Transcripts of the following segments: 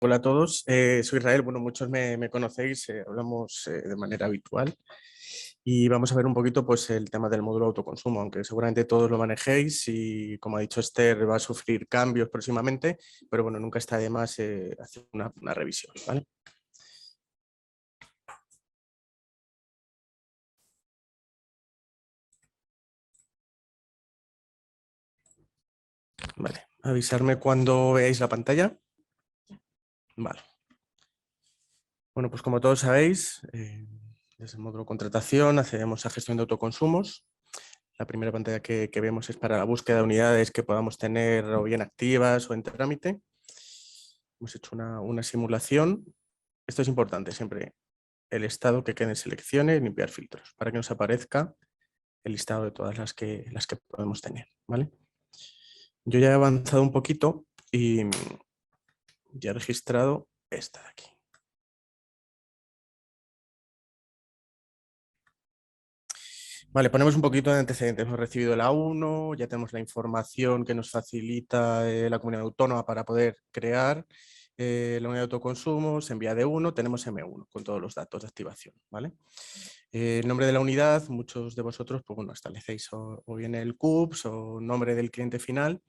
Hola a todos, soy Israel. Bueno, muchos me conocéis, hablamos de manera habitual y vamos a ver un poquito pues, el tema del módulo autoconsumo, aunque seguramente todos lo manejéis y como ha dicho Esther va a sufrir cambios próximamente, pero bueno, nunca está de más hacer una revisión, ¿vale? Vale, avisarme cuando veáis la pantalla. Vale. Bueno, pues como todos sabéis, desde el módulo contratación accedemos a gestión de autoconsumos. La primera pantalla que vemos es para la búsqueda de unidades que podamos tener o bien activas o en trámite. Hemos hecho una simulación. Esto es importante siempre, el estado que quede en selecciones y limpiar filtros para que nos aparezca el listado de todas las que podemos tener, ¿vale? Yo ya he avanzado un poquito y ya he registrado esta de aquí. Vale, ponemos un poquito de antecedentes. Hemos recibido la 1, ya tenemos la información que nos facilita la comunidad autónoma para poder crear la unidad de autoconsumo. Se envía de 1, tenemos M1 con todos los datos de activación, ¿vale? El nombre de la unidad, muchos de vosotros pues, bueno, establecéis o bien el CUPS o nombre del cliente final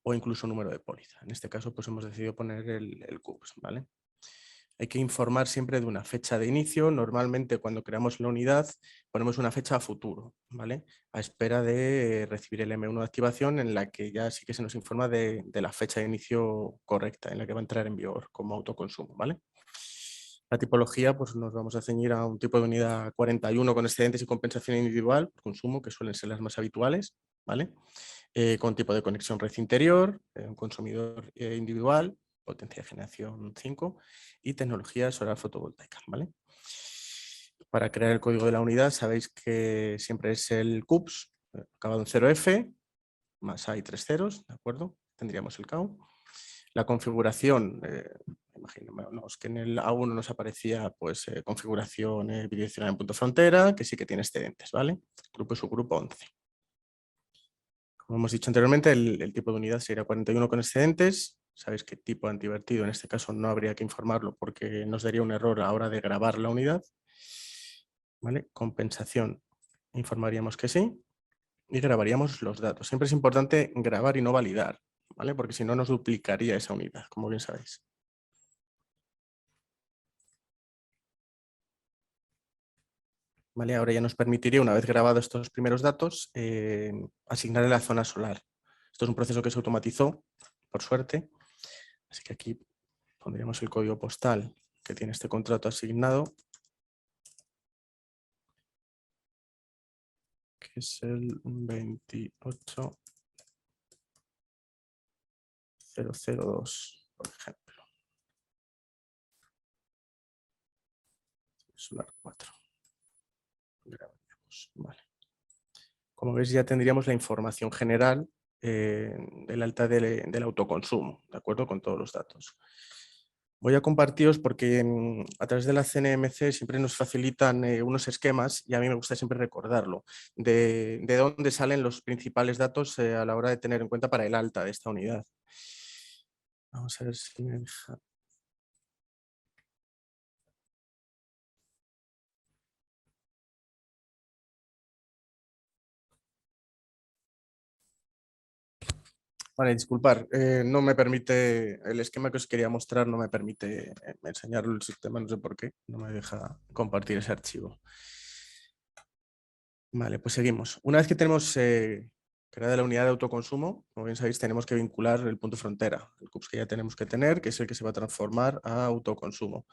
o incluso número de póliza. En este caso pues hemos decidido poner el CUPS, ¿vale? Hay que informar siempre de una fecha de inicio. Normalmente cuando creamos la unidad ponemos una fecha a futuro, ¿vale? A espera de recibir el M1 de activación en la que ya sí que se nos informa de la fecha de inicio correcta en la que va a entrar en vigor como autoconsumo, ¿vale? La tipología, pues nos vamos a ceñir a un tipo de unidad 41 con excedentes y compensación individual, consumo, que suelen ser las más habituales, ¿vale? Con tipo de conexión red interior, un consumidor individual, potencia de generación 5 y tecnología solar fotovoltaica, ¿vale? Para crear el código de la unidad sabéis que siempre es el CUPS, acabado en 0F, más hay 3 ceros, ¿de acuerdo? Tendríamos el CAU. La configuración, imaginemos que en el A1 nos aparecía pues, configuración bidireccional en punto frontera, que sí que tiene excedentes, ¿vale? Grupo y subgrupo 11. Como hemos dicho anteriormente, el tipo de unidad sería 41 con excedentes. Sabéis que tipo antivertido en este caso no habría que informarlo porque nos daría un error a la hora de grabar la unidad. ¿Vale? Compensación, informaríamos que sí y grabaríamos los datos. Siempre es importante grabar y no validar, ¿vale? Porque si no nos duplicaría esa unidad, como bien sabéis. ¿Vale? Ahora ya nos permitiría, una vez grabados estos primeros datos, asignarle la zona solar. Esto es un proceso que se automatizó, por suerte. Así que aquí pondríamos el código postal que tiene este contrato asignado, que es el 28002, por ejemplo. Solar 4. Vale. Como veis, ya tendríamos la información general del alta del autoconsumo, ¿de acuerdo? Con todos los datos. Voy a compartiros porque a través de la CNMC siempre nos facilitan unos esquemas y a mí me gusta siempre recordarlo, de dónde salen los principales datos a la hora de tener en cuenta para el alta de esta unidad. Vamos a ver si me deja. Vale, disculpar, no me permite, el esquema que os quería mostrar no me permite enseñarlo el sistema, no sé por qué, no me deja compartir ese archivo. Vale, pues seguimos. Una vez que tenemos creada la unidad de autoconsumo, como bien sabéis, tenemos que vincular el punto frontera, el CUPS que ya tenemos que tener, que es el que se va a transformar a autoconsumo.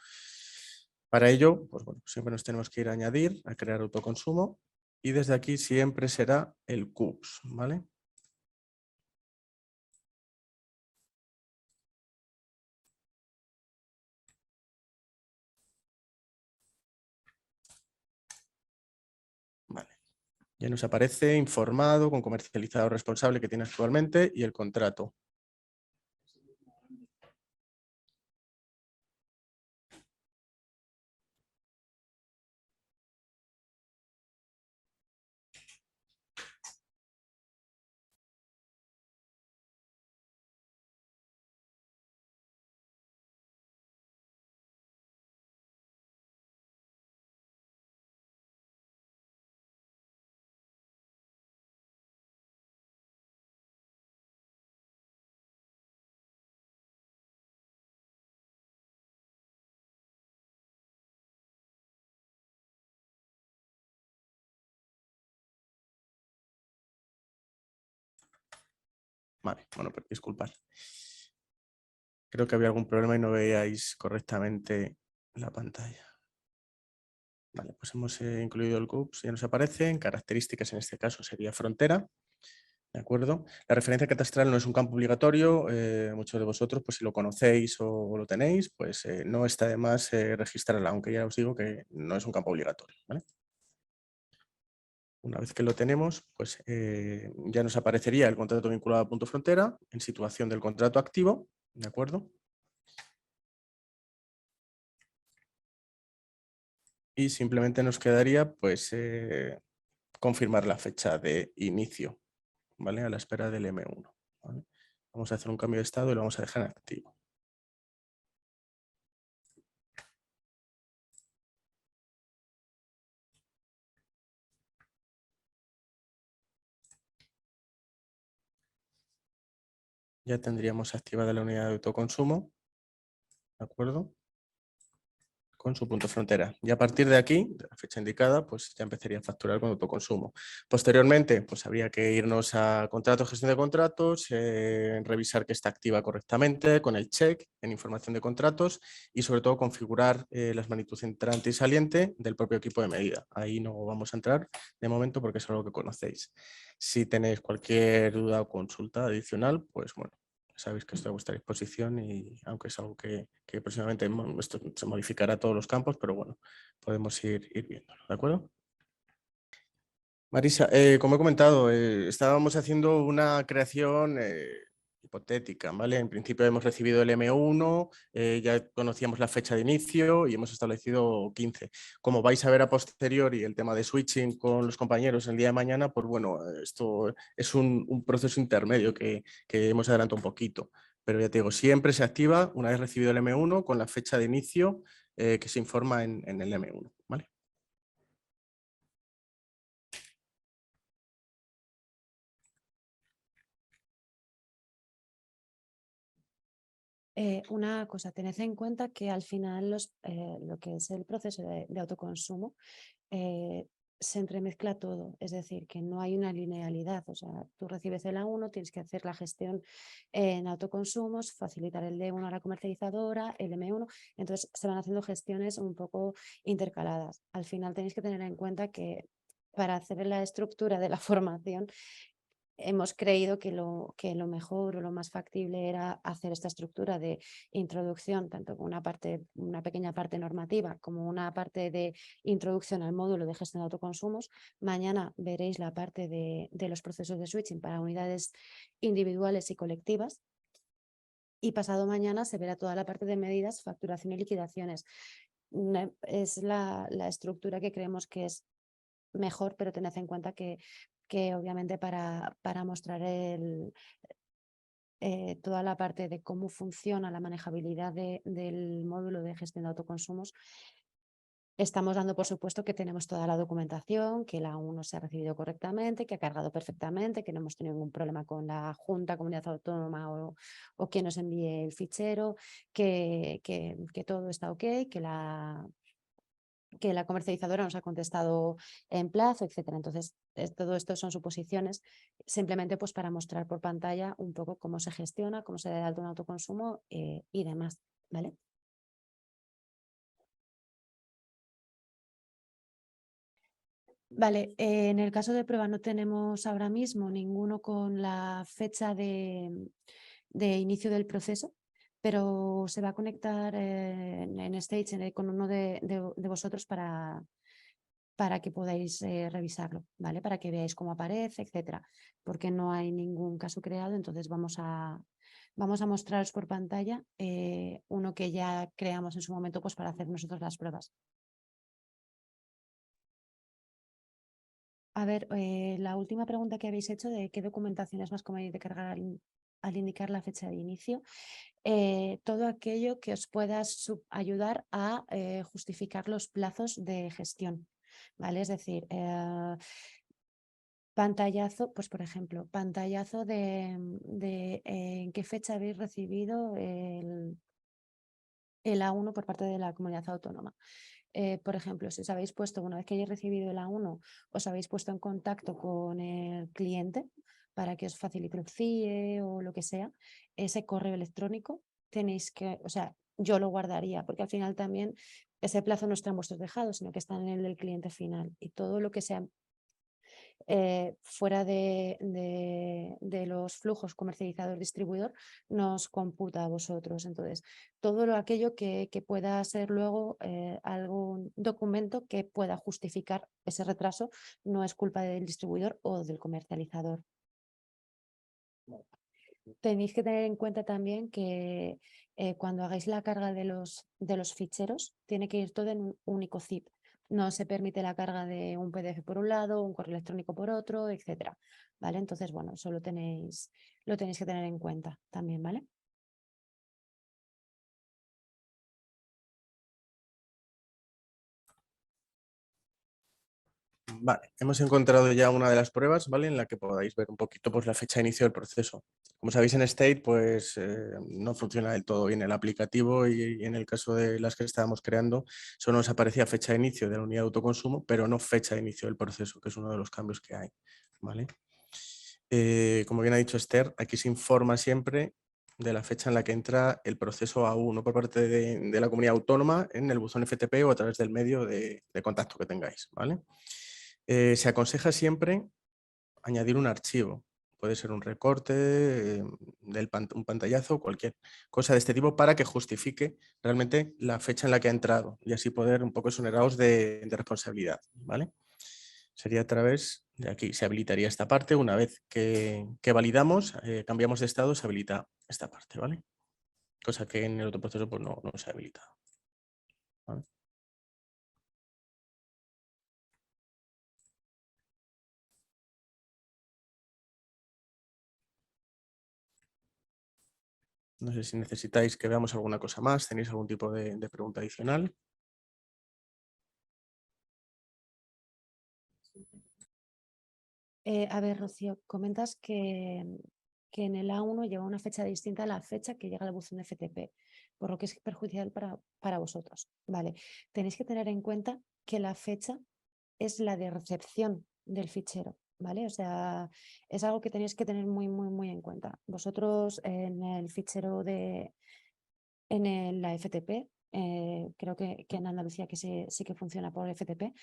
Para ello, pues bueno, siempre nos tenemos que ir a añadir, a crear autoconsumo, y desde aquí siempre será el CUPS, ¿vale? Vale. Ya nos aparece informado con comercializador responsable que tiene actualmente y el contrato. Vale, bueno, pues disculpad. Creo que había algún problema y no veíais correctamente la pantalla. Vale, pues hemos incluido el CUPS, ya nos aparece. En características, en este caso, sería frontera. ¿De acuerdo? La referencia catastral no es un campo obligatorio. Muchos de vosotros, pues si lo conocéis o lo tenéis, pues no está de más registrarla, aunque ya os digo que no es un campo obligatorio. ¿Vale? Una vez que lo tenemos, pues ya nos aparecería el contrato vinculado a punto frontera en situación del contrato activo. ¿De acuerdo? Y simplemente nos quedaría pues confirmar la fecha de inicio, ¿vale? A la espera del M1. ¿Vale? Vamos a hacer un cambio de estado y lo vamos a dejar en activo. Ya tendríamos activada la unidad de autoconsumo, ¿de acuerdo? Con su punto frontera. Y a partir de aquí, de la fecha indicada, pues ya empezaría a facturar con autoconsumo. Posteriormente, pues habría que irnos a contratos, gestión de contratos, revisar que está activa correctamente con el check en información de contratos y sobre todo configurar las magnitudes entrante y saliente del propio equipo de medida. Ahí no vamos a entrar de momento porque es algo que conocéis. Si tenéis cualquier duda o consulta adicional, pues bueno, sabéis que estoy a vuestra disposición y aunque es algo que próximamente esto se modificará todos los campos, pero bueno, podemos ir viéndolo, ¿de acuerdo? Marisa, como he comentado, estábamos haciendo una creación hipotética, ¿vale? En principio hemos recibido el M1, ya conocíamos la fecha de inicio y hemos establecido 15. Como vais a ver a posteriori el tema de switching con los compañeros el día de mañana, pues bueno, esto es un proceso intermedio que hemos adelantado un poquito. Pero ya te digo, siempre se activa una vez recibido el M1 con la fecha de inicio que se informa en el M1, ¿vale? Una cosa, tened en cuenta que al final lo que es el proceso de autoconsumo se entremezcla todo, es decir, que no hay una linealidad, o sea, tú recibes el A1, tienes que hacer la gestión en autoconsumos, facilitar el D1 a la comercializadora, el M1, entonces se van haciendo gestiones un poco intercaladas. Al final tenéis que tener en cuenta que para hacer la estructura de la formación hemos creído que lo mejor o lo más factible era hacer esta estructura de introducción, tanto con una pequeña parte normativa como una parte de introducción al módulo de gestión de autoconsumos. Mañana veréis la parte de los procesos de switching para unidades individuales y colectivas. Y pasado mañana se verá toda la parte de medidas, facturación y liquidaciones. Es la estructura que creemos que es mejor, pero tened en cuenta que obviamente para mostrar toda la parte de cómo funciona la manejabilidad del módulo de gestión de autoconsumos, estamos dando por supuesto que tenemos toda la documentación, que la 1 se ha recibido correctamente, que ha cargado perfectamente, que no hemos tenido ningún problema con la Junta, Comunidad Autónoma o quien nos envíe el fichero, que todo está ok, que la comercializadora nos ha contestado en plazo, etcétera. Entonces, todo esto son suposiciones, simplemente pues para mostrar por pantalla un poco cómo se gestiona, cómo se da de alto un autoconsumo y demás, ¿vale? Vale, en el caso de prueba no tenemos ahora mismo ninguno con la fecha de inicio del proceso, pero se va a conectar en Stage con uno de vosotros para que podáis revisarlo, ¿vale? Para que veáis cómo aparece, etcétera. Porque no hay ningún caso creado, entonces vamos a mostraros por pantalla uno que ya creamos en su momento pues para hacer nosotros las pruebas. A ver, la última pregunta que habéis hecho de qué documentación es más conveniente cargar al indicar la fecha de inicio, todo aquello que os pueda ayudar a justificar los plazos de gestión, ¿vale? Es decir, pantallazo, pues por ejemplo, pantallazo de en qué fecha habéis recibido el A1 por parte de la comunidad autónoma. Por ejemplo, si os habéis puesto, una vez que hayáis recibido el A1, os habéis puesto en contacto con el cliente para que os facilite el CIE o lo que sea, ese correo electrónico tenéis que, o sea, yo lo guardaría, porque al final también ese plazo no está en vuestros dejados, sino que está en el del cliente final. Y todo lo que sea fuera de los flujos comercializador-distribuidor nos computa a vosotros. Entonces, todo aquello que pueda ser luego algún documento que pueda justificar ese retraso no es culpa del distribuidor o del comercializador. Tenéis que tener en cuenta también que cuando hagáis la carga de los ficheros, tiene que ir todo en un único zip. No se permite la carga de un PDF por un lado, un correo electrónico por otro, etcétera. ¿Vale? Entonces, bueno, eso lo tenéis que tener en cuenta también, ¿vale? Vale, hemos encontrado ya una de las pruebas, ¿vale? En la que podáis ver un poquito pues, la fecha de inicio del proceso. Como sabéis, en State pues, no funciona del todo bien el aplicativo y en el caso de las que estábamos creando solo nos aparecía fecha de inicio de la unidad de autoconsumo, pero no fecha de inicio del proceso, que es uno de los cambios que hay, ¿vale? Como bien ha dicho Esther, aquí se informa siempre de la fecha en la que entra el proceso A1 por parte de la comunidad autónoma en el buzón FTP o a través del medio de contacto que tengáis, ¿vale? Se aconseja siempre añadir un archivo. Puede ser un recorte, un pantallazo, cualquier cosa de este tipo para que justifique realmente la fecha en la que ha entrado y así poder un poco exoneraros de responsabilidad, ¿vale? Sería a través de aquí. Se habilitaría esta parte. Una vez que validamos, cambiamos de estado, se habilita esta parte, ¿vale? Cosa que en el otro proceso pues, no se ha habilitado, ¿vale? No sé si necesitáis que veamos alguna cosa más, tenéis algún tipo de pregunta adicional. A ver, Rocío, comentas que en el A1 lleva una fecha distinta a la fecha que llega al buzón de FTP, por lo que es perjudicial para vosotros. Vale, tenéis que tener en cuenta que la fecha es la de recepción del fichero, ¿vale? O sea, es algo que tenéis que tener muy, muy, muy en cuenta. Vosotros en el fichero la FTP, creo que en Andalucía que sí que funciona por FTP,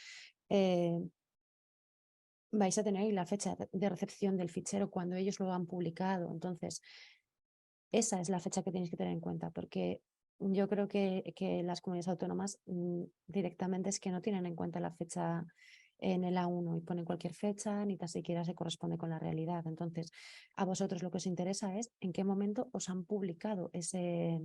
vais a tener ahí la fecha de recepción del fichero cuando ellos lo han publicado. Entonces, esa es la fecha que tenéis que tener en cuenta, porque yo creo que las comunidades autónomas directamente es que no tienen en cuenta la fecha en el A1 y ponen cualquier fecha, ni tan siquiera se corresponde con la realidad. Entonces, a vosotros lo que os interesa es en qué momento os han publicado ese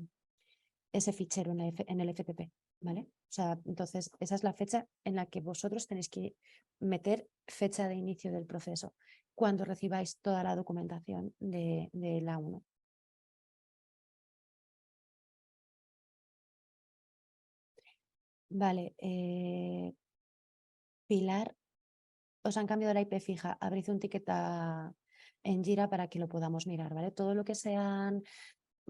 fichero en el FTP, ¿vale? O sea, entonces esa es la fecha en la que vosotros tenéis que meter fecha de inicio del proceso, cuando recibáis toda la documentación de la 1. Vale, Pilar, os han cambiado la IP fija, abrid un ticket en Jira para que lo podamos mirar, ¿vale? Todo lo que sean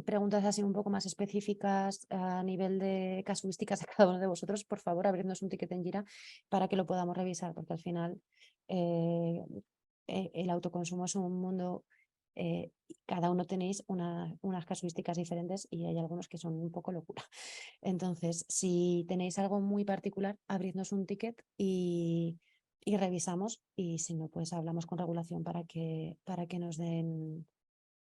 preguntas así un poco más específicas a nivel de casuísticas de cada uno de vosotros, por favor, abridnos un ticket en Jira para que lo podamos revisar, porque al final el autoconsumo es un mundo, cada uno tenéis unas casuísticas diferentes y hay algunos que son un poco locura. Entonces, si tenéis algo muy particular, abridnos un ticket y revisamos, y si no, pues hablamos con regulación para que nos den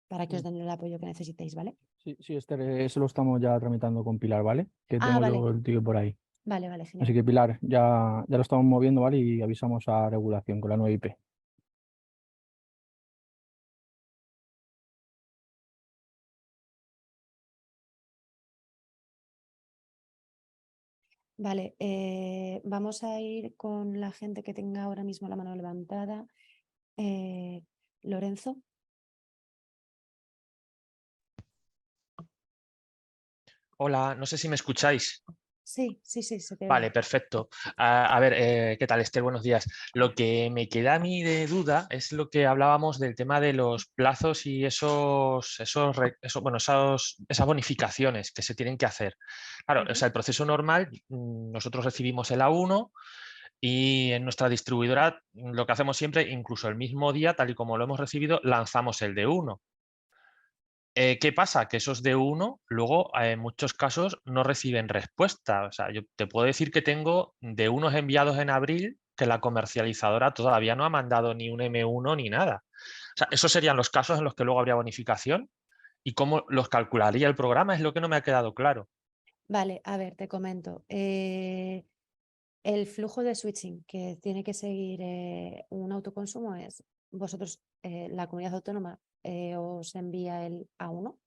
os den el apoyo que necesitéis, ¿vale? Sí, sí, Esther, eso lo estamos ya tramitando con Pilar, ¿vale? Que tengo Vale. yo el tío por ahí. Vale, genial. Así que Pilar, ya lo estamos moviendo, ¿vale? Y avisamos a regulación con la nueva IP. Vale, vamos a ir con la gente que tenga ahora mismo la mano levantada. Lorenzo. Hola, no sé si me escucháis. Sí, se te Vale, oye. perfecto. A ver, ¿qué tal, Esther? Buenos días. Lo que me queda a mí de duda es lo que hablábamos del tema de los plazos y esas bonificaciones que se tienen que hacer. Claro, o sea, el proceso normal, nosotros recibimos el A1, Y en nuestra distribuidora lo que hacemos siempre, incluso el mismo día, tal y como lo hemos recibido, lanzamos el D1. ¿Qué pasa? Que esos D1 luego en muchos casos no reciben respuesta. O sea, yo te puedo decir que tengo D1 enviados en abril que la comercializadora todavía no ha mandado ni un M1 ni nada. O sea, esos serían los casos en los que luego habría bonificación. ¿Y cómo los calcularía el programa? Es lo que no me ha quedado claro. Vale, a ver, te comento. El flujo de switching que tiene que seguir un autoconsumo es, vosotros, la comunidad autónoma, os envía el A1,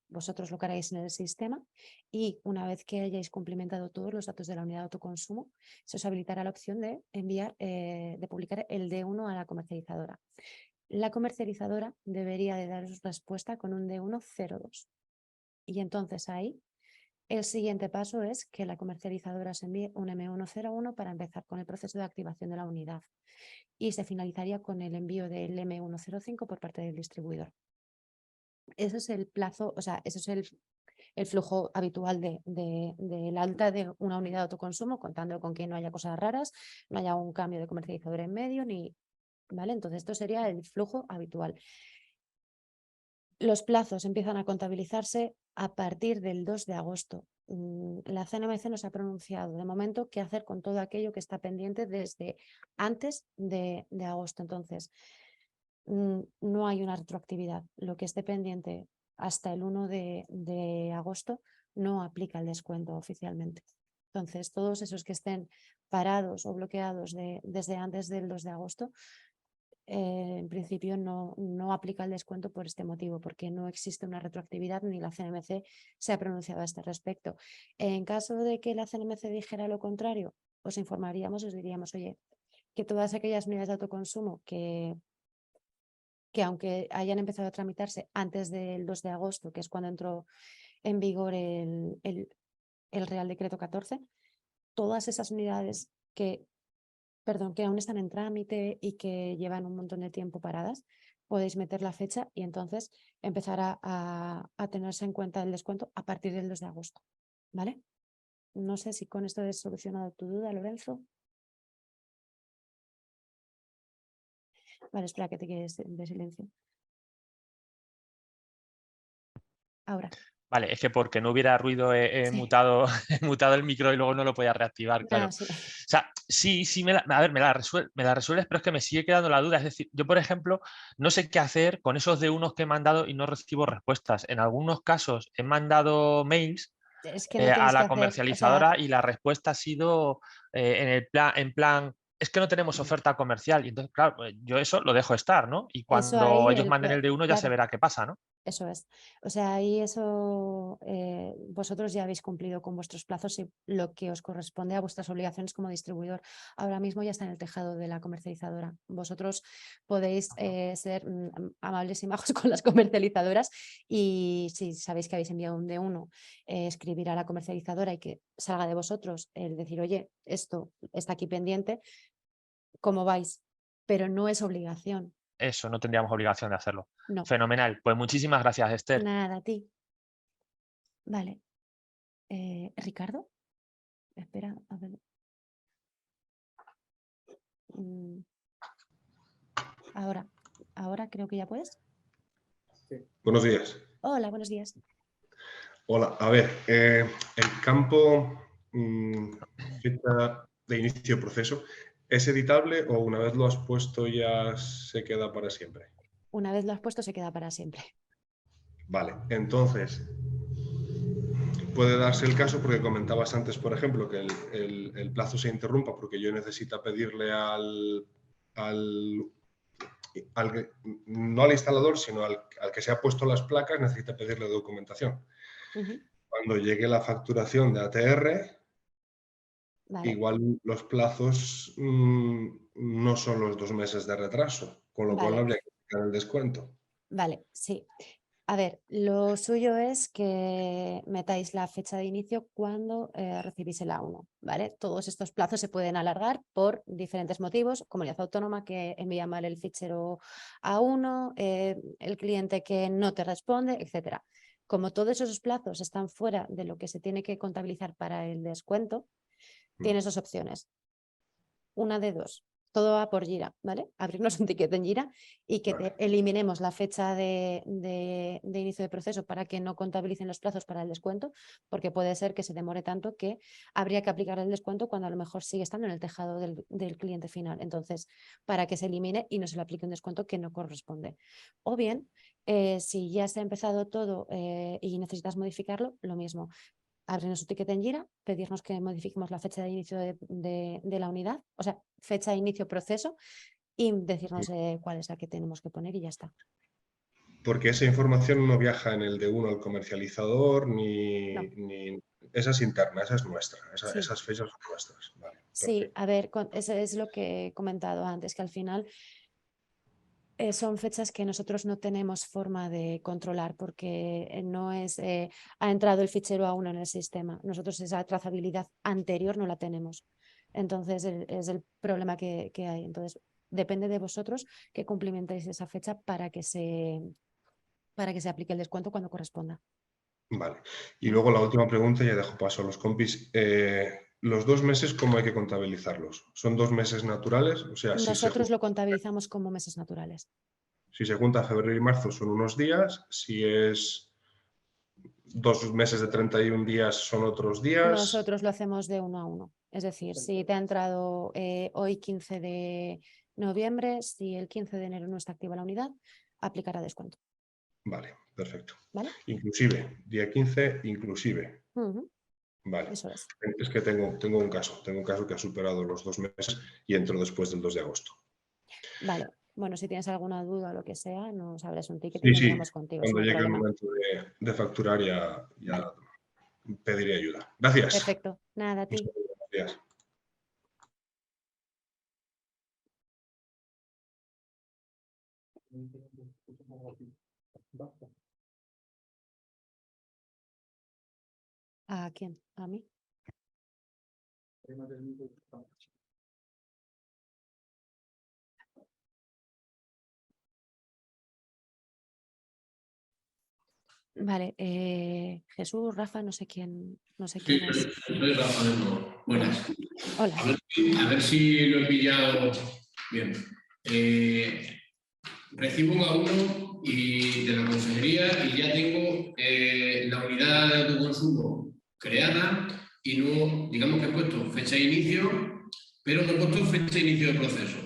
vosotros lo cargáis en el sistema y una vez que hayáis cumplimentado todos los datos de la unidad de autoconsumo, se os habilitará la opción de enviar, de publicar el D1 a la comercializadora. La comercializadora debería de daros respuesta con un D1 02. Y entonces ahí el siguiente paso es que la comercializadora os envíe un M101 para empezar con el proceso de activación de la unidad y se finalizaría con el envío del M105 por parte del distribuidor. Eso es el plazo, o sea, eso es el flujo habitual del alta de una unidad de autoconsumo, contando con que no haya cosas raras, no haya un cambio de comercializador en medio, ¿vale? Entonces esto sería el flujo habitual. Los plazos empiezan a contabilizarse a partir del 2 de agosto. La CNMC nos ha pronunciado de momento qué hacer con todo aquello que está pendiente desde antes de agosto. Entonces, no hay una retroactividad. Lo que esté pendiente hasta el 1 de agosto no aplica el descuento oficialmente. Entonces, todos esos que estén parados o bloqueados desde antes del 2 de agosto, en principio no aplica el descuento por este motivo, porque no existe una retroactividad ni la CNMC se ha pronunciado a este respecto. En caso de que la CNMC dijera lo contrario, os informaríamos, os diríamos, oye, que todas aquellas unidades de autoconsumo que aunque hayan empezado a tramitarse antes del 2 de agosto, que es cuando entró en vigor el Real Decreto 14, todas esas unidades que aún están en trámite y que llevan un montón de tiempo paradas, podéis meter la fecha y entonces empezar a tenerse en cuenta el descuento a partir del 2 de agosto. ¿Vale? No sé si con esto he solucionado tu duda, Lorenzo. Vale, espera que te quedes de silencio. Ahora. Vale, es que porque no hubiera ruido he Sí. mutado, he mutado el micro y luego no lo podía reactivar, claro. No, sí. O sea, sí, me la resuelves, pero es que me sigue quedando la duda. Es decir, yo, por ejemplo, no sé qué hacer con esos D1 que he mandado y no recibo respuestas. En algunos casos he mandado mails Es que no a tienes que la hacer, comercializadora y la respuesta ha sido en plan, es que no tenemos oferta comercial. Y entonces, claro, yo eso lo dejo estar, ¿no? Y eso cuando ahí, ellos manden el D1 ya se claro. verá qué pasa, ¿no? Eso es. O sea, ahí eso, vosotros ya habéis cumplido con vuestros plazos y lo que os corresponde a vuestras obligaciones como distribuidor. Ahora mismo ya está en el tejado de la comercializadora. Vosotros podéis ser amables y majos con las comercializadoras y si sabéis que habéis enviado un D1, escribir a la comercializadora y que salga de vosotros el decir, oye, esto está aquí pendiente, ¿cómo vais? Pero no es obligación. Eso, no tendríamos obligación de hacerlo. No. Fenomenal. Pues muchísimas gracias, Esther. Nada, a ti. Vale. Ricardo, espera, a ver. Ahora creo que ya puedes. Sí. Buenos días. Hola, buenos días. Hola, a ver, el campo fecha de inicio de proceso, ¿es editable o una vez lo has puesto ya se queda para siempre? Una vez lo has puesto se queda para siempre. Vale, entonces puede darse el caso porque comentabas antes, por ejemplo, que el plazo se interrumpa porque yo necesito pedirle no al instalador, sino al que se ha puesto las placas, necesita pedirle documentación. Cuando llegue la facturación de ATR, vale. Igual los plazos no son los 2 meses de retraso, con lo cual habría que aplicar el descuento. Vale, sí. A ver, lo suyo es que metáis la fecha de inicio cuando recibís el A1, ¿vale? Todos estos plazos se pueden alargar por diferentes motivos, comunidad autónoma que envía mal el fichero A1, el cliente que no te responde, etcétera. Como todos esos plazos están fuera de lo que se tiene que contabilizar para el descuento, tienes dos opciones. una de dos. Todo va por Jira, ¿vale? Abrirnos un ticket en Jira y que te eliminemos la fecha de inicio de proceso para que no contabilicen los plazos para el descuento, porque puede ser que se demore tanto que habría que aplicar el descuento cuando a lo mejor sigue estando en el tejado del cliente final. Entonces, para que se elimine y no se le aplique un descuento que no corresponde. O bien, si ya se ha empezado todo y necesitas modificarlo, lo mismo. Abrirnos su ticket en Jira, pedirnos que modifiquemos la fecha de inicio de la unidad, o sea, fecha de inicio proceso, y decirnos cuál es la que tenemos que poner y ya está. Porque esa información no viaja en el D1 al comercializador, ni esa es interna, esa es nuestra, Sí. esas fechas son nuestras. Vale, Sí, a ver, eso es lo que he comentado antes, que al final son fechas que nosotros no tenemos forma de controlar porque no es, ha entrado el fichero A1 en el sistema. Nosotros esa trazabilidad anterior no la tenemos. Entonces es el problema que hay. Entonces depende de vosotros que cumplimentéis esa fecha para que se aplique el descuento cuando corresponda. Vale. Y luego la última pregunta, ya dejo paso a los compis. ¿Los 2 meses cómo hay que contabilizarlos? ¿Son 2 meses naturales? O sea, Nosotros lo contabilizamos como meses naturales. si se junta febrero y marzo son unos días, si es 2 meses de 31 días son otros días. Nosotros lo hacemos de 1 a 1. Es decir, si te ha entrado hoy 15 de noviembre, si el 15 de enero no está activa la unidad, aplicará descuento. Vale, perfecto. ¿Vale? Inclusive, día 15, inclusive. Vale. Eso es. Es que tengo un caso que ha superado los 2 meses y entró después del 2 de agosto. Vale. Bueno, si tienes alguna duda o lo que sea, nos abres un ticket Sí, y lo sí. miramos contigo. Cuando sin llegue el problema. momento de facturar ya Vale. pediré ayuda. Gracias. Perfecto. Nada, a ti. Gracias. ¿A quién? ¿A mí? Vale, Jesús, Rafa, no sé quién es. Soy Rafa de nuevo. Buenas. Hola. A ver si lo he pillado bien. Recibo un A1 de la consejería y ya tengo la unidad de autoconsumo creada y no, digamos que he puesto fecha de inicio, pero no he puesto fecha de inicio de proceso.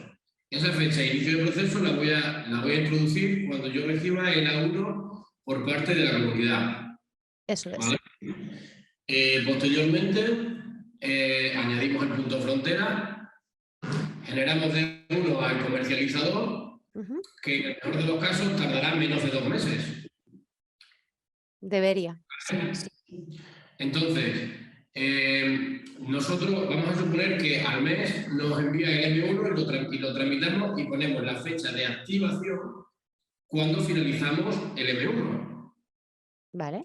Esa fecha de inicio de proceso la voy a introducir cuando yo reciba el A1 por parte de la comunidad. Eso es. ¿Vale? Posteriormente, añadimos el punto frontera, generamos de uno al comercializador, que en el mejor de los casos tardará menos de 2 meses. Debería. Entonces, nosotros vamos a suponer que al mes nos envía el M1 y lo tramitamos y ponemos la fecha de activación cuando finalizamos el M1. Vale.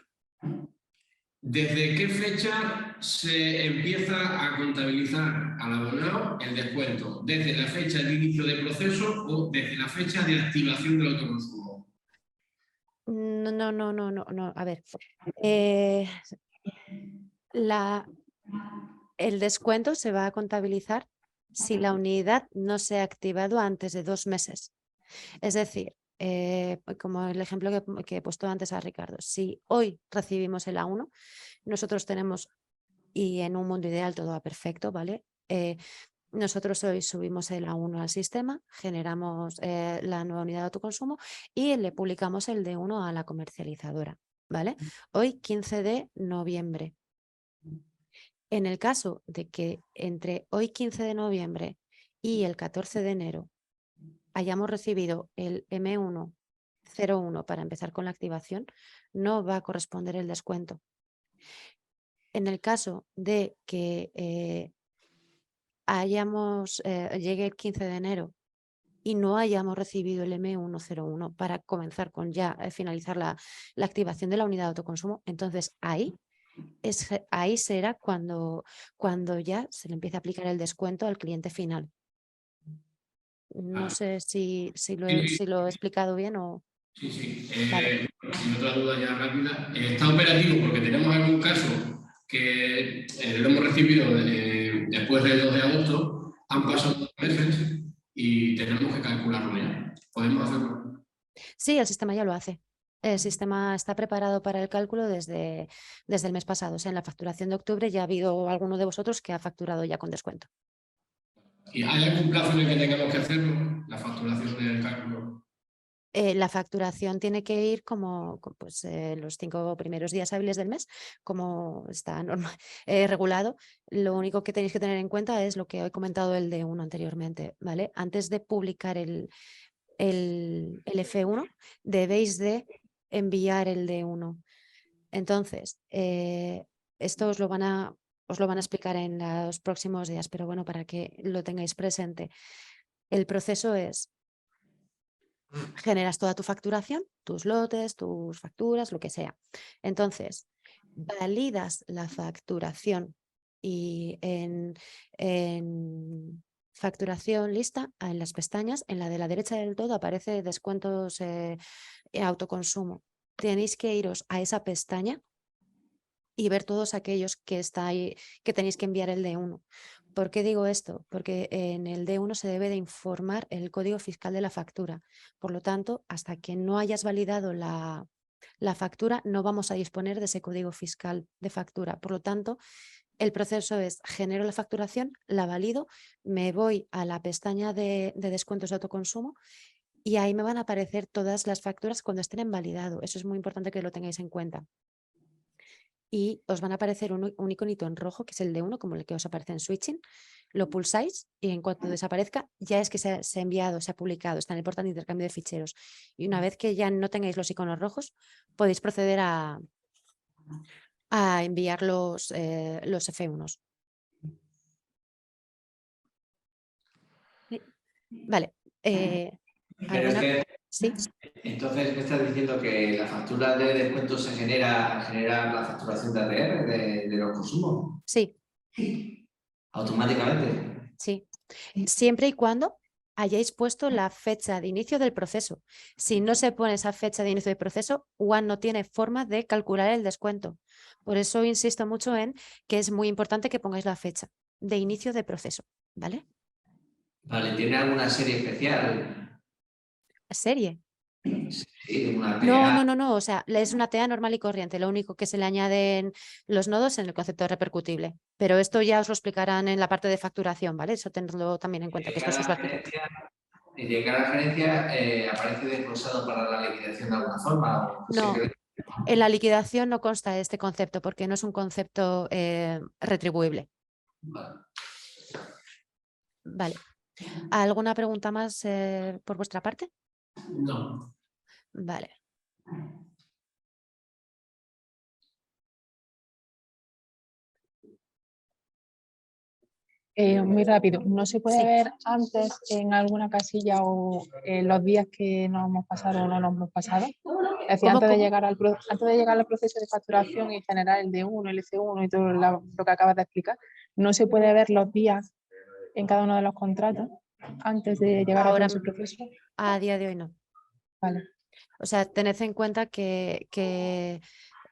¿Desde qué fecha se empieza a contabilizar al abonado el descuento? ¿Desde la fecha de inicio de proceso o desde la fecha de activación del autoconsumo? No. A ver. El descuento se va a contabilizar si la unidad no se ha activado antes de 2 meses. Es decir, como el ejemplo que he puesto antes a Ricardo, si hoy recibimos el A1, nosotros tenemos, y en un mundo ideal todo va perfecto, ¿vale? Nosotros hoy subimos el A1 al sistema, generamos la nueva unidad de autoconsumo y le publicamos el D1 a la comercializadora, ¿vale? Hoy 15 de noviembre. En el caso de que entre hoy 15 de noviembre y el 14 de enero hayamos recibido el M101 para empezar con la activación, no va a corresponder el descuento. En el caso de que llegue el 15 de enero y no hayamos recibido el M101 para comenzar con finalizar la activación de la unidad de autoconsumo, entonces ahí será cuando ya se le empiece a aplicar el descuento al cliente final. No sé si lo he explicado bien o... Sí. Vale. Sin otra duda ya rápida. Está operativo porque tenemos algún caso que lo hemos recibido después del 2 de agosto han pasado 2 meses y tenemos que calcularlo ya. ¿Podemos hacerlo? Sí, el sistema ya lo hace. El sistema está preparado para el cálculo desde el mes pasado. O sea, en la facturación de octubre ya ha habido alguno de vosotros que ha facturado ya con descuento. ¿Y hay algún plazo en el que tengamos que hacerlo? La facturación del cálculo. La facturación tiene que ir como pues, los 5 primeros días hábiles del mes, como está regulado. Lo único que tenéis que tener en cuenta es lo que he comentado el D1 anteriormente, ¿vale? Antes de publicar el F1, debéis de enviar el D1. Entonces, esto os lo van a explicar en los próximos días, pero bueno, para que lo tengáis presente. El proceso es: generas toda tu facturación, tus lotes, tus facturas, lo que sea. Entonces, validas la facturación y en facturación lista, en las pestañas, en la de la derecha del todo aparece descuentos autoconsumo. Tenéis que iros a esa pestaña y ver todos aquellos que tenéis que enviar el D1. ¿Por qué digo esto? Porque en el D1 se debe de informar el código fiscal de la factura. Por lo tanto, hasta que no hayas validado la factura, no vamos a disponer de ese código fiscal de factura. Por lo tanto, el proceso es: genero la facturación, la valido, me voy a la pestaña de descuentos de autoconsumo y ahí me van a aparecer todas las facturas cuando estén en validado. Eso es muy importante que lo tengáis en cuenta. Y os van a aparecer un iconito en rojo, que es el de uno, como el que os aparece en Switching. Lo pulsáis y en cuanto desaparezca ya es que se ha enviado, se ha publicado, está en el portal de intercambio de ficheros. Y una vez que ya no tengáis los iconos rojos, podéis proceder a enviar los F1s. Vale. Pero es que, ¿Sí? entonces me estás diciendo que la factura de descuento se genera al generar la facturación de ATR de los consumos. Sí. Automáticamente. Sí. Siempre y cuando hayáis puesto la fecha de inicio del proceso. Si no se pone esa fecha de inicio del proceso, One no tiene forma de calcular el descuento. Por eso insisto mucho en que es muy importante que pongáis la fecha de inicio de proceso, ¿vale? Vale, ¿tiene alguna serie especial? ¿Serie? Sí, una TA. No, o sea, es una TA normal y corriente, lo único que se le añaden los nodos en el concepto de repercutible, pero esto ya os lo explicarán en la parte de facturación, ¿vale? Eso tenedlo también en cuenta, que esto es Y de cara a la gerencia, ¿aparece desglosado para la liquidación de alguna forma? No, en la liquidación no consta este concepto porque no es un concepto retribuible. Vale. ¿Alguna pregunta más por vuestra parte? No. Vale. Muy rápido, ¿no se puede Sí. ver antes en alguna casilla o los días que nos hemos pasado o no nos hemos pasado? Es decir, antes de llegar al proceso de facturación y generar el D1, el F1 y todo lo que acabas de explicar, ¿no se puede ver los días en cada uno de los contratos antes de llegar a todo ese proceso? A día de hoy no. Vale. O sea, tened en cuenta que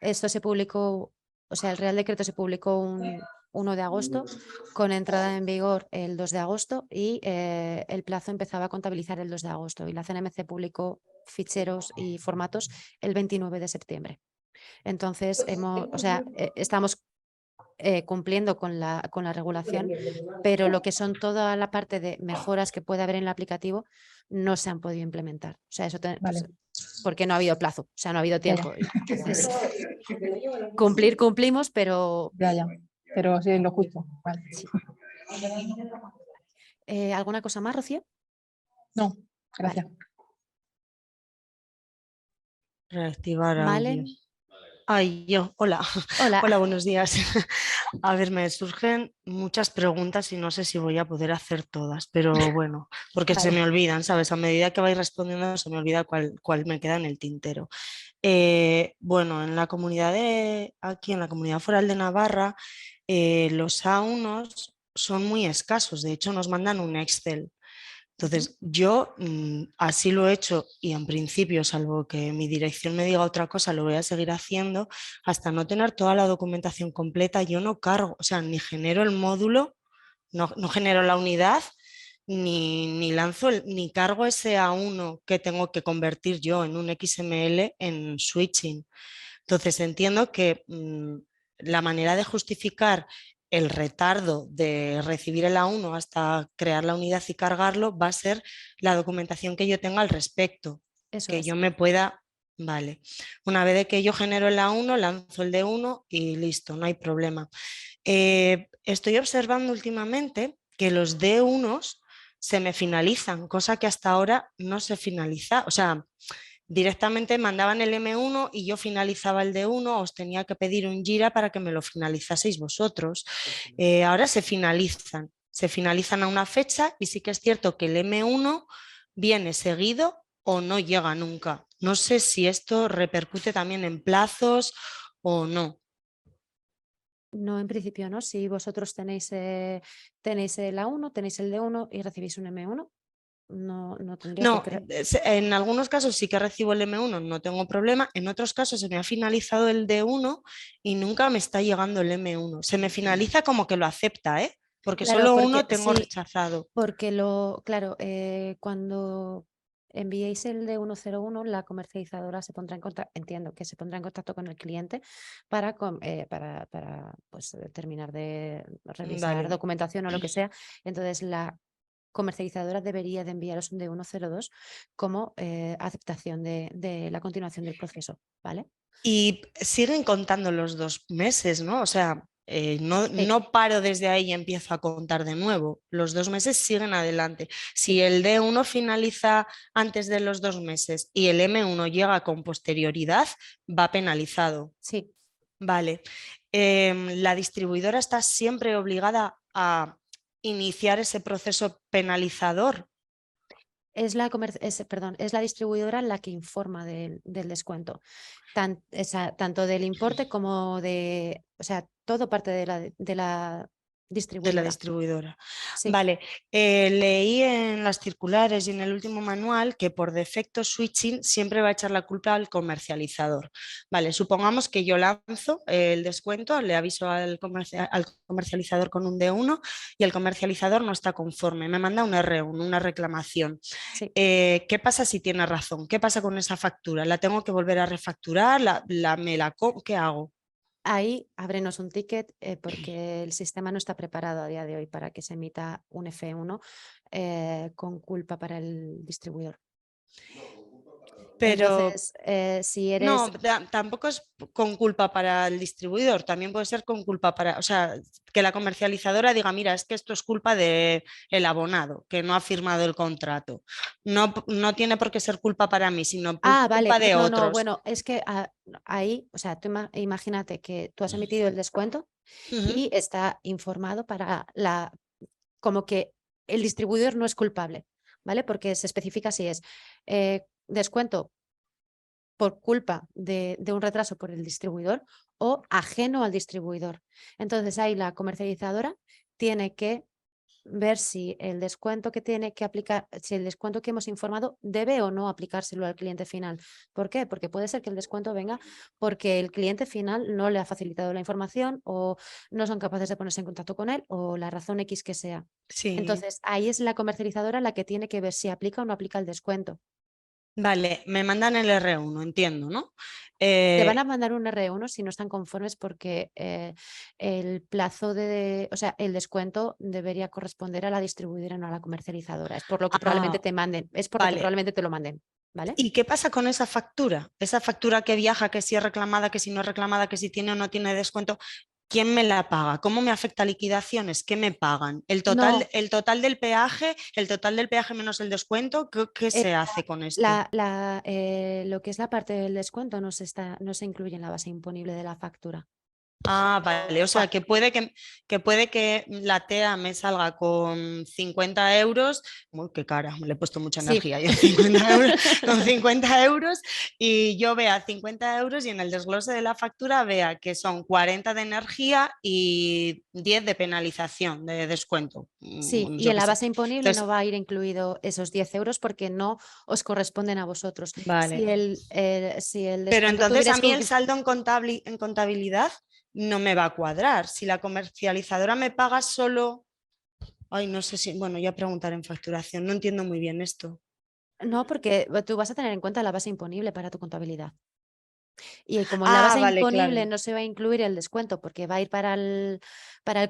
esto se publicó, o sea, el Real Decreto se publicó un 1 de agosto, con entrada en vigor el 2 de agosto y el plazo empezaba a contabilizar el 2 de agosto y la CNMC publicó ficheros y formatos el 29 de septiembre. Entonces, estamos cumpliendo con la regulación, pero lo que son toda la parte de mejoras que puede haber en el aplicativo no se han podido implementar. O sea, eso pues, porque no ha habido plazo, o sea, no ha habido tiempo. Entonces, cumplimos, pero... Ya. Pero sí, es lo justo. Vale. Sí. ¿Alguna cosa más, Rocío? No, gracias. Vale. Reactivar Malen. audio. Ay, yo, hola. Hola, buenos días. A ver, me surgen muchas preguntas y no sé si voy a poder hacer todas, pero bueno, porque se me olvidan, ¿sabes? A medida que vais respondiendo se me olvida cuál me queda en el tintero. Bueno, en la comunidad aquí en la Comunidad Foral de Navarra, los A1 son muy escasos, de hecho nos mandan un Excel. Entonces, yo así lo he hecho y en principio, salvo que mi dirección me diga otra cosa, lo voy a seguir haciendo hasta no tener toda la documentación completa. Yo no cargo, o sea, ni genero el módulo no genero la unidad ni lanzo ni cargo ese A1 que tengo que convertir yo en un XML en switching. Entonces entiendo que la manera de justificar el retardo de recibir el A1 hasta crear la unidad y cargarlo va a ser la documentación que yo tenga al respecto. Eso que es. yo me pueda... Vale. Una vez que yo genero el A1, lanzo el D1 y listo, no hay problema. Estoy observando últimamente que los D1s se me finalizan, cosa que hasta ahora no se finaliza. O sea, directamente mandaban el M1 y yo finalizaba el D1, os tenía que pedir un Jira para que me lo finalizaseis vosotros. Ahora se finalizan a una fecha y sí que es cierto que el M1 viene seguido o no llega nunca. No sé si esto repercute también en plazos o no. No, en principio no. Si vosotros tenéis el A1, tenéis el D1 y recibís un M1, no tendría No, por qué. en algunos casos sí que recibo el M1, no tengo problema. En otros casos se me ha finalizado el D1 y nunca me está llegando el M1. Se me finaliza como que lo acepta, ¿eh? Porque Claro, solo porque uno tengo sí, rechazado. porque claro, cuando enviéis el D101, la comercializadora se pondrá en contacto, entiendo que se pondrá en contacto con el cliente para pues, terminar de revisar Vale. documentación o lo que sea. Entonces la comercializadora debería de enviaros un D102 como aceptación de la continuación del proceso, ¿vale? Y siguen contando los 2 meses, ¿no? O sea, Sí. no paro desde ahí y empiezo a contar de nuevo. Los 2 meses siguen adelante. Si el D1 finaliza antes de los 2 meses y el M1 llega con posterioridad, va penalizado. Sí. Vale. La distribuidora está siempre obligada a iniciar ese proceso penalizador. Es la distribuidora la que informa del descuento, tanto del importe como de, o sea, todo parte de la distribuidora. De la distribuidora. Sí. Vale, leí en las circulares y en el último manual que por defecto switching siempre va a echar la culpa al comercializador. Vale, supongamos que yo lanzo el descuento, le aviso al comercializador con un D1 y el comercializador no está conforme, me manda un R1, una reclamación. Sí. ¿Qué pasa si tiene razón? ¿Qué pasa con esa factura? ¿La tengo que volver a refacturar? ¿Qué hago? Ahí ábrenos un ticket porque el sistema no está preparado a día de hoy para que se emita un F1 con culpa para el distribuidor. Pero entonces, si eres... no, tampoco es con culpa para el distribuidor, también puede ser con culpa para, o sea, que la comercializadora diga, mira, es que esto es culpa del abonado, que no ha firmado el contrato. No tiene por qué ser culpa para mí, sino culpa vale. de otros. No, bueno, es que ahí, o sea, tú imagínate que tú has emitido el descuento y está informado como que el distribuidor no es culpable, ¿vale? Porque se especifica si es descuento por culpa de un retraso por el distribuidor o ajeno al distribuidor. Entonces ahí la comercializadora tiene que ver si el descuento que tiene que aplicar, si el descuento que hemos informado debe o no aplicárselo al cliente final. ¿Por qué? Porque puede ser que el descuento venga porque el cliente final no le ha facilitado la información o no son capaces de ponerse en contacto con él o la razón X que sea. Sí. Entonces ahí es la comercializadora la que tiene que ver si aplica o no aplica el descuento. Vale, me mandan el R1, entiendo, ¿no? Te van a mandar un R1 si no están conformes porque el plazo o sea, el descuento debería corresponder a la distribuidora, no a la comercializadora. Es por lo que probablemente te manden, es por lo que probablemente te lo manden, ¿vale? ¿Y qué pasa con esa factura? Esa factura que viaja, que si es reclamada, que si no es reclamada, que si tiene o no tiene descuento. ¿Quién me la paga? ¿Cómo me afecta a liquidaciones? ¿Qué me pagan? ¿El total del peaje? ¿El total del peaje menos el descuento? ¿Qué se hace con esto? Lo que es la parte del descuento no se incluye en la base imponible de la factura. Ah, vale, o sea que puede que la TEA me salga con 50 euros, uy, qué cara, me le he puesto mucha energía, yo, 50 euros, con 50 euros y yo vea 50 euros y en el desglose de la factura vea que son 40 de energía y 10 de penalización, de descuento. Sí, y en la base imponible no va a ir incluido esos 10 euros porque no os corresponden a vosotros. Vale. Si el Pero entonces a mí el saldo en contabilidad no me va a cuadrar. Si la comercializadora me paga solo Ay, no sé si, bueno, ya preguntaré en facturación, no entiendo muy bien esto. No, porque tú vas a tener en cuenta la base imponible para tu contabilidad. Y como en la base Vale, imponible claro. no se va a incluir el descuento porque va a ir para el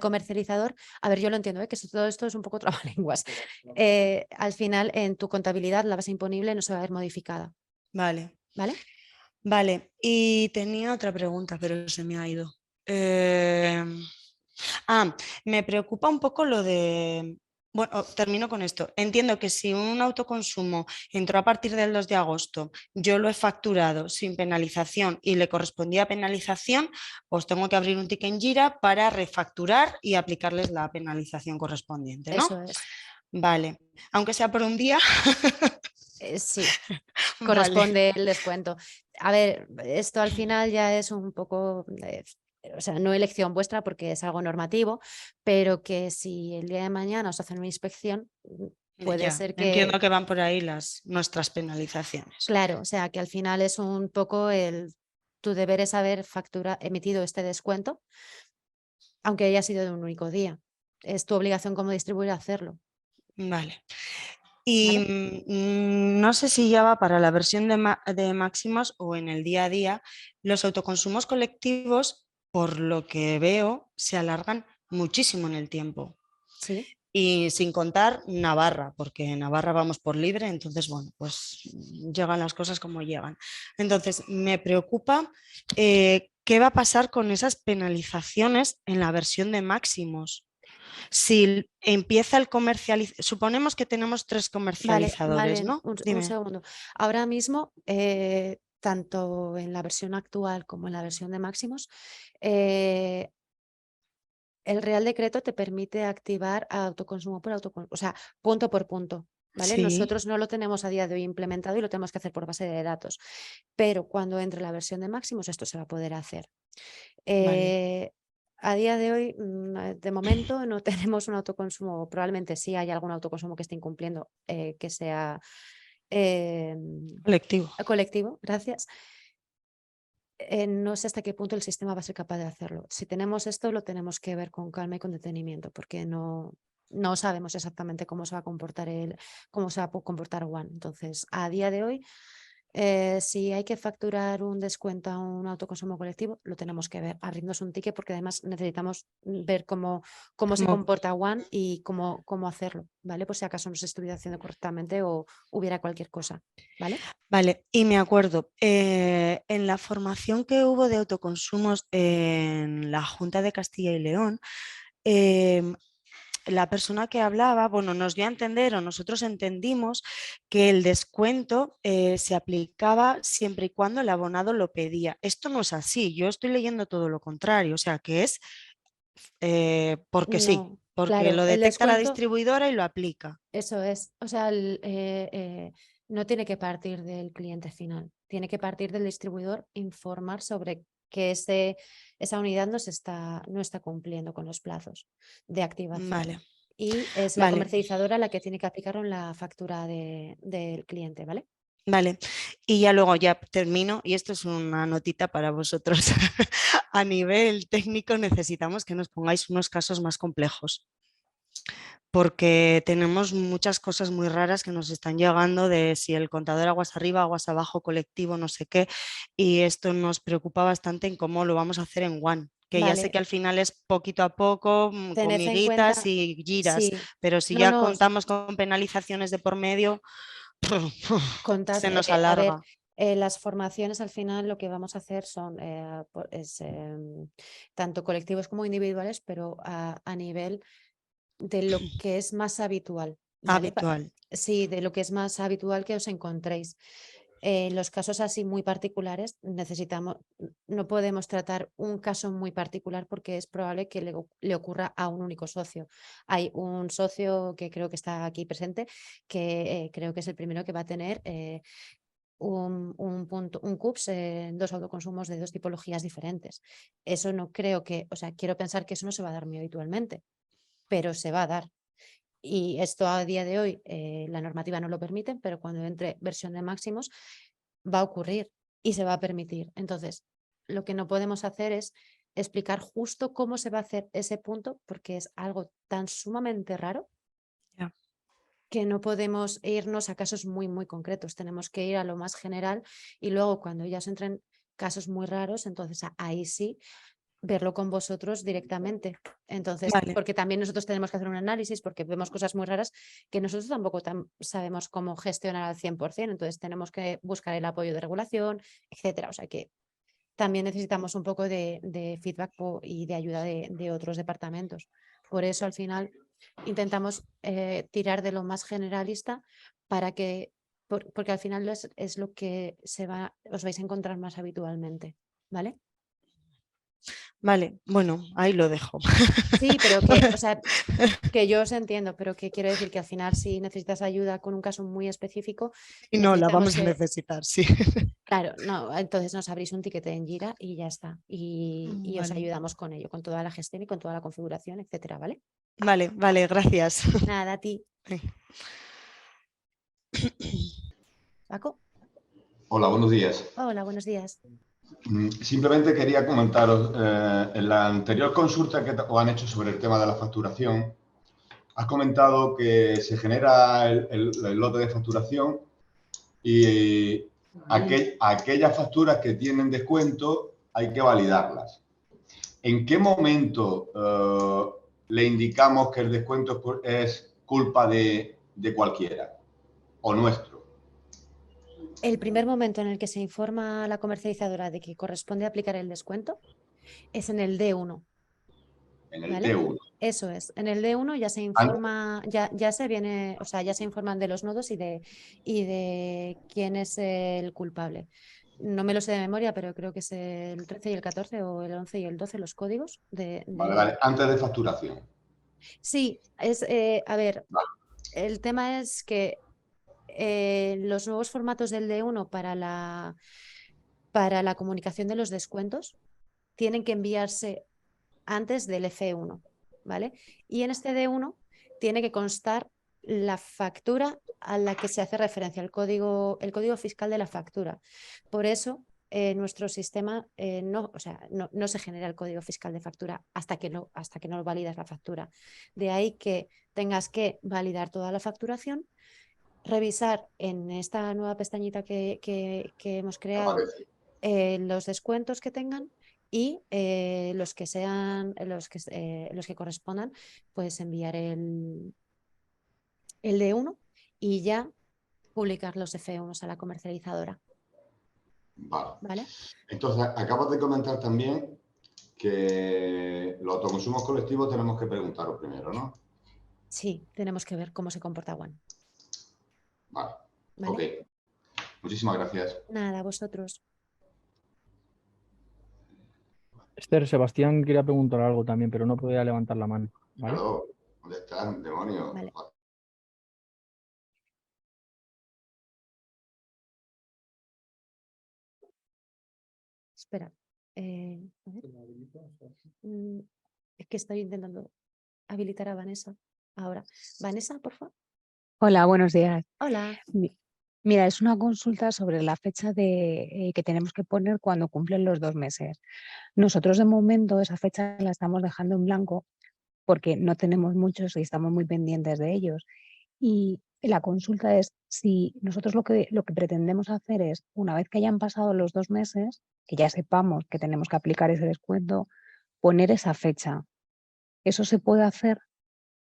comercializador, a ver, yo lo entiendo, que todo esto es un poco trabalenguas. Al final, en tu contabilidad, la base imponible no se va a ver modificada. Vale. ¿Vale? Vale, y tenía otra pregunta, pero se me ha ido. Me preocupa un poco lo de... Bueno, termino con esto. Entiendo que si un autoconsumo entró a partir del 2 de agosto, yo lo he facturado sin penalización y le correspondía penalización, pues tengo que abrir un ticket en Jira para refacturar y aplicarles la penalización correspondiente, ¿no? Eso es. Vale, aunque sea por un día. Sí, Vale. corresponde el descuento. A ver, esto al final ya es un poco, o sea, no elección vuestra porque es algo normativo, pero que si el día de mañana os hacen una inspección, puede Ya, ser entiendo que, que van por ahí nuestras penalizaciones. claro, o sea, que al final es un poco tu deber es haber emitido este descuento, aunque haya sido de un único día. Es tu obligación como distribuidor hacerlo. Vale. Y ¿Vale? no sé si ya va para la versión de máximos o en el día a día, los autoconsumos colectivos, por lo que veo, se alargan muchísimo en el tiempo. Sí. Y sin contar Navarra, porque en Navarra vamos por libre, entonces, bueno, pues llegan las cosas como llegan. Entonces, me preocupa qué va a pasar con esas penalizaciones en la versión de máximos. Si empieza el comercializador, suponemos que tenemos 3 comercializadores, Vale, ¿no? un Dime. segundo. Ahora mismo, tanto en la versión actual como en la versión de máximos, el Real Decreto te permite activar autoconsumo por autoconsumo, o sea, punto por punto. ¿Vale? Sí. Nosotros no lo tenemos a día de hoy implementado y lo tenemos que hacer por base de datos, pero cuando entre la versión de máximos esto se va a poder hacer. Vale. A día de hoy, de momento, no tenemos un autoconsumo, probablemente sí hay algún autoconsumo que esté incumpliendo, que sea Colectivo. colectivo, gracias. No sé hasta qué punto el sistema va a ser capaz de hacerlo. Si tenemos esto, lo tenemos que ver con calma y con detenimiento, porque no sabemos exactamente cómo se va a comportar One. Entonces, a día de hoy, si hay que facturar un descuento a un autoconsumo colectivo, lo tenemos que ver, abrirnos un ticket, porque además necesitamos ver cómo se comporta One y cómo hacerlo, ¿vale? Por si acaso no se estuviera haciendo correctamente o hubiera cualquier cosa, ¿vale? Vale, y me acuerdo, en la formación que hubo de autoconsumos en la Junta de Castilla y León, la persona que hablaba, bueno, nos dio a entender o nosotros entendimos que el descuento se aplicaba siempre y cuando el abonado lo pedía. Esto no es así, yo estoy leyendo todo lo contrario, o sea, que es porque sí, No, porque claro, lo el detecta la descuento, distribuidora y lo aplica. eso es, o sea, no tiene que partir del cliente final, tiene que partir del distribuidor informar sobre que esa unidad no está cumpliendo con los plazos de activación. Vale. Y es la Vale. comercializadora la que tiene que aplicarlo en la factura del cliente, ¿vale? Vale, y ya luego ya termino, y esto es una notita para vosotros. A nivel técnico necesitamos que nos pongáis unos casos más complejos, porque tenemos muchas cosas muy raras que nos están llegando de si el contador aguas arriba, aguas abajo, colectivo, no sé qué, y esto nos preocupa bastante en cómo lo vamos a hacer en One, que ya sé que al final es poquito a poco, con Tened en miguitas cuenta, y giras, sí, pero si ya contamos con penalizaciones de por medio, contad, se nos a ver, alarga. las formaciones al final lo que vamos a hacer son tanto colectivos como individuales, pero a nivel de lo que es más habitual, ¿vale? Habitual. Sí, de lo que es más habitual que os encontréis. En los casos así muy particulares no podemos tratar un caso muy particular porque es probable que le ocurra a un único socio. Hay un socio que creo que está aquí presente, que creo que es el primero que va a tener un CUPS, 2 autoconsumos de 2 tipologías diferentes. Eso no creo que, o sea, quiero pensar que eso no se va a dar muy habitualmente, pero se va a dar. Y esto a día de hoy la normativa no lo permite, pero cuando entre versión de máximos va a ocurrir y se va a permitir. Entonces, lo que no podemos hacer es explicar justo cómo se va a hacer ese punto, porque es algo tan sumamente raro que no podemos irnos a casos muy, muy concretos. Tenemos que ir a lo más general y luego cuando ya se entren casos muy raros, entonces ahí sí verlo con vosotros directamente. Entonces, porque también nosotros tenemos que hacer un análisis porque vemos cosas muy raras que nosotros tampoco sabemos cómo gestionar al 100%. Entonces tenemos que buscar el apoyo de regulación, etcétera. O sea que también necesitamos un poco de feedback y de ayuda de otros departamentos. Por eso al final intentamos tirar de lo más generalista para que, porque al final es lo que os vais a encontrar más habitualmente, ¿vale? Vale, bueno, ahí lo dejo. Sí, pero que, o sea, que yo os entiendo, pero que quiero decir que al final si necesitas ayuda con un caso muy específico... Y no, la vamos a necesitar, sí. Claro, no, entonces nos abrís un ticket en Jira y ya está. Y os Vale. ayudamos con ello, con toda la gestión y con toda la configuración, etcétera, ¿vale? Vale, vale, gracias. Nada, a ti. ¿Paco? Hola, buenos días. Hola, buenos días. Simplemente quería comentaros, en la anterior consulta que os han hecho sobre el tema de la facturación, has comentado que se genera el lote de facturación y aquellas facturas que tienen descuento hay que validarlas. ¿En qué momento le indicamos que el descuento es culpa de cualquiera o nuestro? El primer momento en el que se informa a la comercializadora de que corresponde aplicar el descuento es en el D1. En el ¿vale? D1. Eso es. En el D1 ya se informa, ya se viene, o sea, ya se informan de los nodos y de quién es el culpable. No me lo sé de memoria, pero creo que es el 13 y el 14 o el 11 y el 12 los códigos Vale, antes de facturación. Sí, a ver, el tema es que los nuevos formatos del D1 para la comunicación de los descuentos tienen que enviarse antes del F1, ¿vale? Y en este D1 tiene que constar la factura a la que se hace referencia, el código fiscal de la factura. Por eso, nuestro sistema no se genera el código fiscal de factura hasta que no lo validas la factura. De ahí que tengas que validar toda la facturación, revisar en esta nueva pestañita que hemos creado los descuentos que tengan y los que correspondan, pues enviar el D1 y ya publicar los F1s a la comercializadora. Vale. Entonces, acabas de comentar también que los autoconsumos colectivos tenemos que preguntaros primero, ¿no? Sí, tenemos que ver cómo se comporta One. Vale. ¿Vale? Ok. Muchísimas gracias. Nada, a vosotros. Esther, Sebastián quería preguntar algo también, pero no podía levantar la mano. ¿Vale? Claro, ¿dónde están, demonio? Vale. Espera. A ver. Es que estoy intentando habilitar a Vanessa ahora. Vanessa, por favor. Hola, buenos días. Hola. Mira, es una consulta sobre la fecha que tenemos que poner cuando cumplen los 2 meses. Nosotros de momento esa fecha la estamos dejando en blanco porque no tenemos muchos y estamos muy pendientes de ellos. Y la consulta es si nosotros lo que pretendemos hacer es, una vez que hayan pasado los 2 meses, que ya sepamos que tenemos que aplicar ese descuento, poner esa fecha. ¿Eso se puede hacer?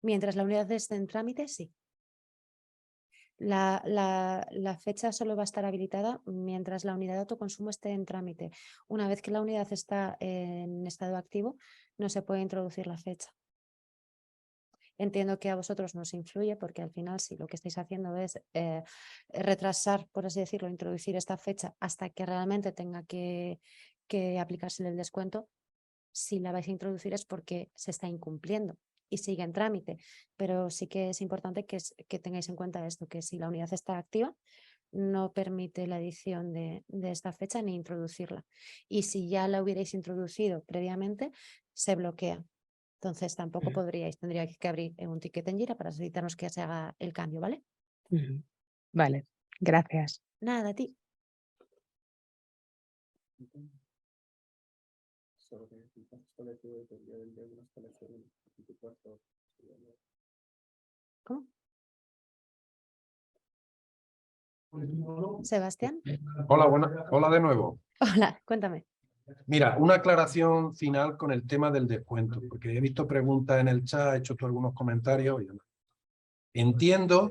Mientras la unidad esté en trámite, sí. La fecha solo va a estar habilitada mientras la unidad de autoconsumo esté en trámite. Una vez que la unidad está en estado activo, no se puede introducir la fecha. Entiendo que a vosotros nos influye porque al final si lo que estáis haciendo es retrasar, por así decirlo, introducir esta fecha hasta que realmente tenga que aplicarse el descuento, si la vais a introducir es porque se está incumpliendo y sigue en trámite, pero sí que es importante que tengáis en cuenta esto, que si la unidad está activa, no permite la edición de esta fecha ni introducirla. Y si ya la hubierais introducido previamente, se bloquea. Entonces tampoco tendría que abrir un ticket en Jira para solicitarnos que se haga el cambio, ¿vale? Vale, gracias. Nada, a ti. ¿Cómo? Sebastián. Hola de nuevo. Hola, cuéntame. Mira, una aclaración final con el tema del descuento, porque he visto preguntas en el chat, he hecho tú algunos comentarios y demás. Entiendo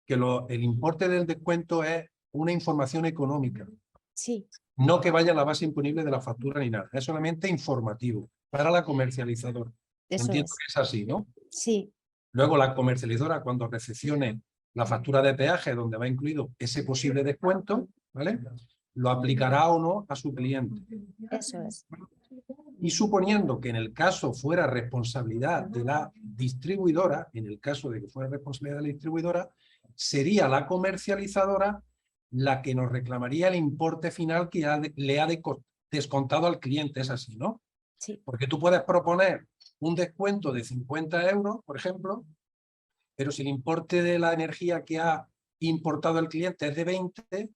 que el importe del descuento es una información económica. Sí. No que vaya a la base imponible de la factura ni nada, es solamente informativo para la comercializadora. Eso Entiendo es. que es así, ¿no? Sí. Luego la comercializadora, cuando recepcione la factura de peaje donde va incluido ese posible descuento, ¿vale?, lo aplicará o no a su cliente. Eso es. Y suponiendo que en el caso fuera responsabilidad de la distribuidora, en el caso de que fuera responsabilidad de la distribuidora, sería la comercializadora la que nos reclamaría el importe final que le ha descontado al cliente. Es así, ¿no? Sí. Porque tú puedes proponer un descuento de 50 euros, por ejemplo, pero si el importe de la energía que ha importado el cliente es de 20,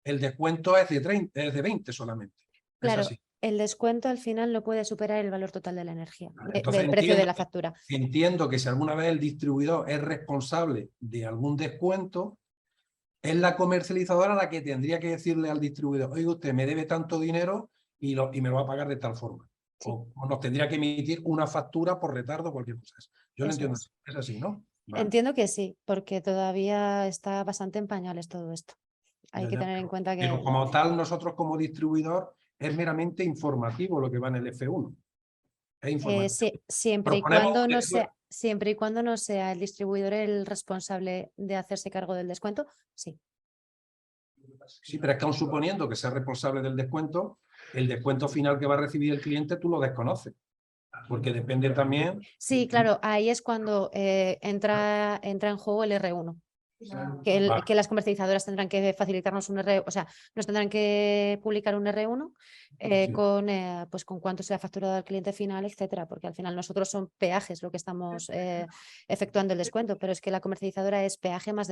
el descuento es de 20 solamente. Claro, es así. el descuento al final no puede superar el valor total de la energía, Entonces, del precio de la factura. Entiendo que si alguna vez el distribuidor es responsable de algún descuento, es la comercializadora la que tendría que decirle al distribuidor: oiga, usted me debe tanto dinero y me lo va a pagar de tal forma. Sí. O nos tendría que emitir una factura por retardo o cualquier cosa. Yo lo entiendo. Es así, ¿no? Vale. Entiendo que sí, porque todavía está bastante en pañales todo esto. Hay que tener en cuenta que... Pero como tal, nosotros como distribuidor es meramente informativo lo que va en el F1. Es informativo. Siempre y cuando no sea el distribuidor el responsable de hacerse cargo del descuento, sí. Sí, pero es que aun suponiendo que sea responsable del descuento, el descuento final que va a recibir el cliente tú lo desconoces. Porque depende también... Sí, claro, ahí es cuando entra en juego el R1. Que las comercializadoras tendrán que facilitarnos un R1, o sea, nos tendrán que publicar un R1 con cuánto se ha facturado al cliente final, etcétera, porque al final nosotros son peajes lo que estamos efectuando el descuento, pero es que la comercializadora es peaje más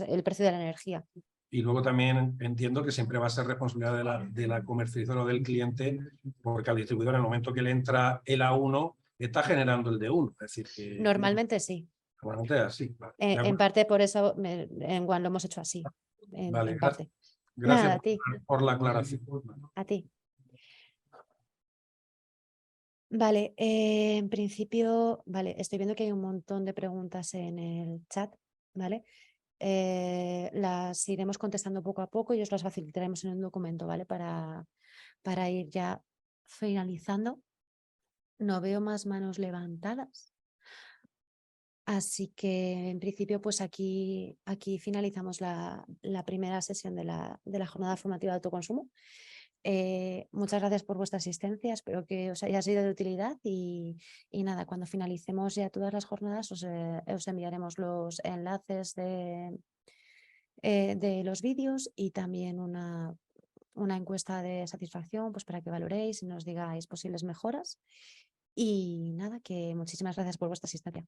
el precio de la energía. Y luego también entiendo que siempre va a ser responsabilidad de la comercializadora o del cliente, porque al distribuidor en el momento que le entra el A1 está generando el D1. Es decir, que normalmente sí. Normalmente es así. En parte por eso en One lo hemos hecho así. Vale, en parte. Gracias Nada, a ti. por la aclaración. A ti. Vale, en principio, vale, estoy viendo que hay un montón de preguntas en el chat, ¿vale? Las iremos contestando poco a poco y os las facilitaremos en un documento, ¿vale? Para ir ya finalizando. No veo más manos levantadas. Así que en principio pues aquí finalizamos la primera sesión de la jornada formativa de autoconsumo. Muchas gracias por vuestra asistencia, espero que os haya sido de utilidad y nada, cuando finalicemos ya todas las jornadas os enviaremos los enlaces de los vídeos y también una encuesta de satisfacción pues para que valoréis y nos digáis posibles mejoras. Y nada, que muchísimas gracias por vuestra asistencia.